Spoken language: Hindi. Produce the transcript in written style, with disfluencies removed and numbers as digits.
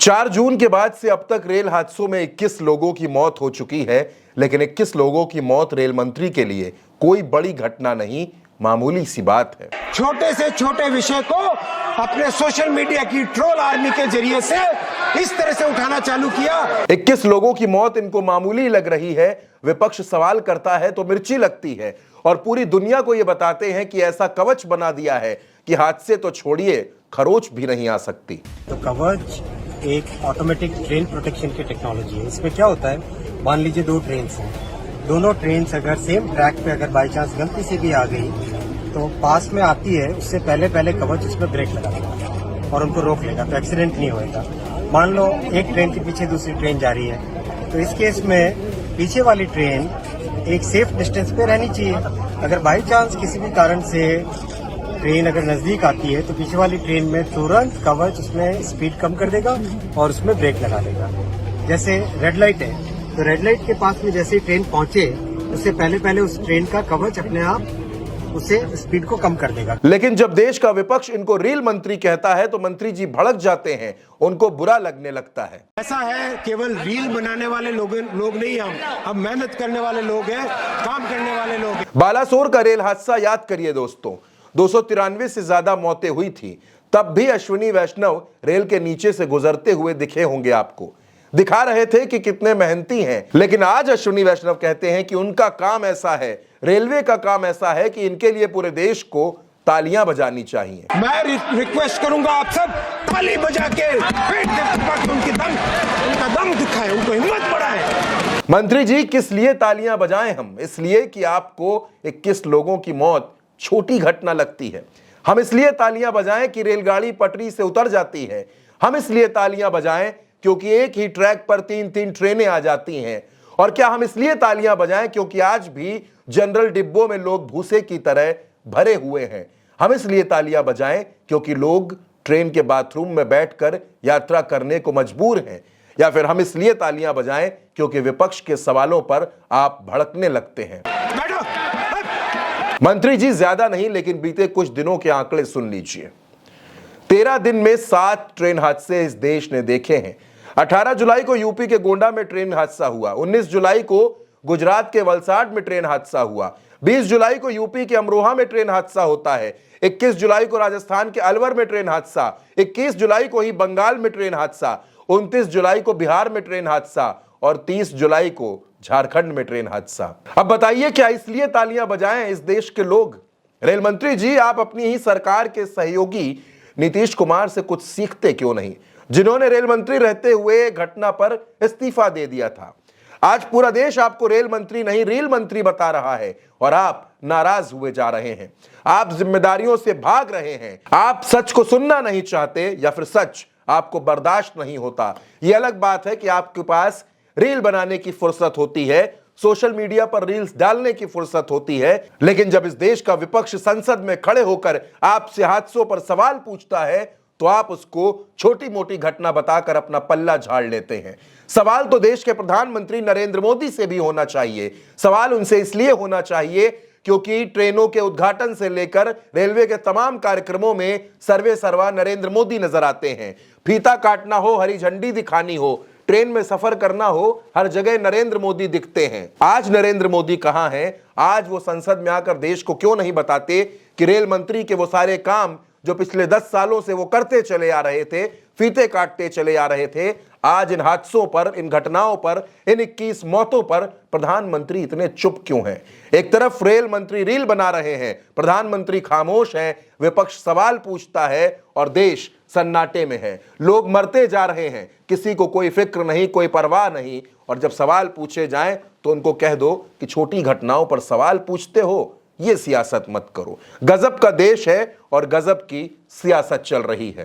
4 जून के बाद से अब तक रेल हादसों में 21 लोगों की मौत हो चुकी है, लेकिन 21 लोगों की मौत रेल मंत्री के लिए कोई बड़ी घटना नहीं, मामूली सी बात है। छोटे से छोटे विषय को अपने सोशल मीडिया की ट्रोल आर्मी के जरिए से इस तरह से उठाना चालू किया। 21 लोगों की मौत इनको मामूली लग रही है। विपक्ष सवाल करता है तो मिर्ची लगती है और पूरी दुनिया को यह बताते हैं कि ऐसा कवच बना दिया है कि हादसे तो छोड़िए, खरोच भी नहीं आ सकती। तो कवच एक ऑटोमेटिक ट्रेन प्रोटेक्शन की टेक्नोलॉजी है। इसमें क्या होता है, मान लीजिए 2 ट्रेन हैं, दोनों ट्रेन अगर सेम ट्रैक पे अगर बाई चांस गलती से भी आ गई तो पास में आती है, उससे पहले कवच उसमें ब्रेक लगा देगा और उनको रोक लेगा, तो एक्सीडेंट नहीं होएगा। मान लो एक ट्रेन के पीछे दूसरी ट्रेन जा रही है, तो इस केस में पीछे वाली ट्रेन एक सेफ डिस्टेंस पे रहनी चाहिए। अगर बाई चांस किसी भी कारण से ट्रेन अगर नजदीक आती है तो पीछे वाली ट्रेन में तुरंत कवच उसमें स्पीड कम कर देगा और उसमें ब्रेक लगा देगा। जैसे रेड लाइट है, तो रेड लाइट के पास में जैसे ट्रेन पहुंचे उससे पहले उस ट्रेन का कवच अपने आप उसे स्पीड को कम कर देगा। लेकिन जब देश का विपक्ष इनको रेल मंत्री कहता है तो मंत्री जी भड़क जाते हैं, उनको बुरा लगने लगता है। ऐसा है, केवल रील बनाने वाले लोग नहीं, हम मेहनत करने वाले लोग हैं, काम करने वाले लोग हैं। बालासोर का रेल हादसा याद करिए दोस्तों, 293 से ज्यादा मौतें हुई थी। तब भी अश्विनी वैष्णव रेल के नीचे से गुजरते हुए दिखे होंगे आपको, दिखा रहे थे कि कितने मेहनती हैं। लेकिन आज अश्विनी वैष्णव कहते हैं कि उनका काम ऐसा है, रेलवे का काम ऐसा है कि इनके लिए पूरे देश को तालियां बजानी चाहिए। मैं रिक्वेस्ट करूंगा आप सब ताली बजा के उनका दम दिखाएं, उनको हिम्मत बढ़ाएं। मंत्री जी किस लिए तालियां बजाएं हम? इसलिए कि आपको 21 लोगों की मौत छोटी घटना लगती है। हम इसलिए तालियां बजाएं कि रेलगाड़ी पटरी से उतर जाती है। हम इसलिए तालियां बजाएं क्योंकि एक ही ट्रैक पर 3-3 ट्रेनें आ जाती हैं। और क्या हम इसलिए तालियां बजाएं क्योंकि आज भी जनरल डिब्बों में लोग भूसे की तरह भरे हुए हैं। हम इसलिए तालियां बजाएं क्योंकि लोग ट्रेन के बाथरूम में बैठकर यात्रा करने को मजबूर हैं। या फिर हम इसलिए तालियां बजाएं क्योंकि विपक्ष के सवालों पर आप भड़कने लगते हैं। मंत्री जी ज्यादा नहीं, लेकिन बीते कुछ दिनों के आंकड़े सुन लीजिए। 13 दिन में 7 ट्रेन हादसे इस देश ने देखे हैं। 18 जुलाई को यूपी के गोंडा में ट्रेन हादसा हुआ। 19 जुलाई को गुजरात के वलसाड में ट्रेन हादसा हुआ। 20 जुलाई को यूपी के अमरोहा में ट्रेन हादसा होता है। 21 जुलाई को राजस्थान के अलवर में ट्रेन हादसा। 21 जुलाई को ही बंगाल में ट्रेन हादसा। 29 जुलाई को बिहार में ट्रेन हादसा और 30 जुलाई को झारखंड में ट्रेन हादसा। अब बताइए, क्या इसलिए तालियां बजाएं इस देश के लोग? रेल मंत्री जी, आप अपनी ही सरकार के सहयोगी नीतीश कुमार से कुछ सीखते क्यों नहीं, जिन्होंने रेल मंत्री रहते हुए घटना पर इस्तीफा दे दिया था। आज पूरा देश आपको रेल मंत्री नहीं रील मंत्री बता रहा है और आप नाराज हुए जा रहे हैं। आप जिम्मेदारियों से भाग रहे हैं। आप सच को सुनना नहीं चाहते या फिर सच आपको बर्दाश्त नहीं होता। यह अलग बात है कि आपके पास रील बनाने की फुर्सत होती है, सोशल मीडिया पर रील्स डालने की फुर्सत होती है, लेकिन जब इस देश का विपक्ष संसद में खड़े होकर आपसे हादसों पर सवाल पूछता है तो आप उसको छोटी मोटी घटना बताकर अपना पल्ला झाड़ लेते हैं। सवाल तो देश के प्रधानमंत्री नरेंद्र मोदी से भी होना चाहिए। सवाल उनसे इसलिए होना चाहिए क्योंकि ट्रेनों के उद्घाटन से लेकर रेलवे के तमाम कार्यक्रमों में सर्वे सर्वा नरेंद्र मोदी नजर आते हैं। फीता काटना हो, हरी झंडी दिखानी हो, ट्रेन में सफर करना हो, हर जगह नरेंद्र मोदी दिखते हैं। आज नरेंद्र मोदी कहां हैं? आज वो संसद में आकर देश को क्यों नहीं बताते कि रेल मंत्री के वो सारे काम जो पिछले 10 सालों से वो करते चले आ रहे थे, फीते काटते चले आ रहे थे, आज इन हादसों पर, इन घटनाओं पर, इन 21 मौतों पर प्रधानमंत्री इतने चुप क्यों हैं? एक तरफ रेल मंत्री रील बना रहे हैं, प्रधानमंत्री खामोश हैं, विपक्ष सवाल पूछता है और देश सन्नाटे में है। लोग मरते जा रहे हैं, किसी को कोई फिक्र नहीं, कोई परवाह नहीं। और जब सवाल पूछे जाएं तो उनको कह दो कि छोटी घटनाओं पर सवाल पूछते हो, ये सियासत मत करो। गजब का देश है और गजब की सियासत चल रही है।